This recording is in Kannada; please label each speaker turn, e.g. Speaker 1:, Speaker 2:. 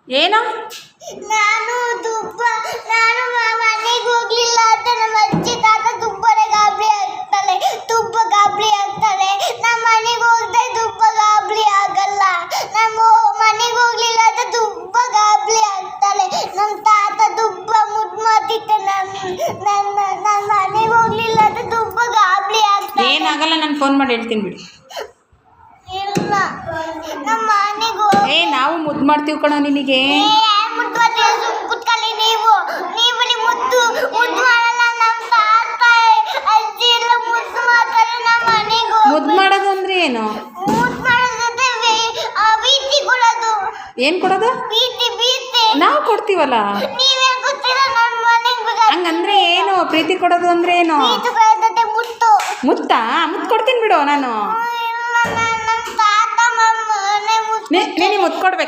Speaker 1: ಏನೋ
Speaker 2: ನಾನು ಮನೆಗೆ ಹೋಗ್ಲಿಲ್ಲ ಅಂತ ನಮ್ಮ ಅಜ್ಜಿ ತಾತ ತುಂಬಾನೇ ಗಾಬರಿ ಆಗ್ತಾರೆ. ನಮ್ಮ ಮನೆಗೆ ಹೋಗದೆ ತುಂಬಾ ಗಾಬರಿ ಆಗಲ್ಲ. ನಮ್ಮ ಮನೆಗೆ ಹೋಗ್ಲಿಲ್ಲ ಅಂತ ತುಂಬಾ ಗಾಬರಿ ಆಗ್ತಾರೆ. ನಮ್ಮ ತಾತ ತುಂಬಾ ಮುದ್ದು ಮಾಡ್ತಿದ್ದೆ. ನನ್ನ ಮನೆಗೆ ಹೋಗ್ಲಿಲ್ಲ ಅಂತ ತುಂಬಾ ಗಾಬರಿ ಆಗ್ತಾರೆ.
Speaker 1: ಏನಾಗಲ್ಲ, ನಾನು ಫೋನ್ ಮಾಡಿ ಹೇಳ್ತೀನಿ ಬಿಡಿ.
Speaker 2: ಇಲ್ಲ, ನಮ್ಮ ಮನೆಗೆ
Speaker 1: ನಾವು ಮುದ್ದು ಮಾಡ್ತೀವಿ ಕಣೋ ನಿನಗೆ.
Speaker 2: ಕುತ್ಕೊಳ್ಳಿ. ನೀವು ಮುದ್ದು ಮಾಡಲ್ಲ. ನಮ್ಮ ತಾತ ಅಜ್ಜಿ ಎಲ್ಲ ಮುದ್ದು ಮಾಡ್ತಾರೆ. ನಮ್ಮ ಮನೆಗೆ
Speaker 1: ಮುದ್ದು ಮಾಡೋದು ಅಂದ್ರೆ ಏನು?
Speaker 2: ಮುದ್ದು ಮಾಡೋದಂದ್ರೆ ಬೀಟಿ ಕೊಡೋದು.
Speaker 1: ಏನು ಕೊಡೋದು?
Speaker 2: ಬೀಟಿ.
Speaker 1: ನಾವು ಕೊಡ್ತೀವಲ್ಲ.
Speaker 2: ನೀವೇ ಗೊತ್ತಿಲ್ಲ. ನಮ್ಮ ಮನೆಗೆ
Speaker 1: ಹಂಗಂದ್ರೆ ಏನು? ಪ್ರೀತಿ ಕೊಡೋದು ಅಂದ್ರೆ ಏನು?
Speaker 2: ಮುತ್ತು.
Speaker 1: ಮುತ್ತಾ? ಮುತ್ತು ಕೊಡ್ತೀನಿ ಬಿಡು ನಾನು.
Speaker 2: ಇಲ್ಲ, ನಮ್ಮ ತಾತ ಮನೆ
Speaker 1: ನೀನು ಮುತ್ತು ಕೊಡ್ಬೇಕು.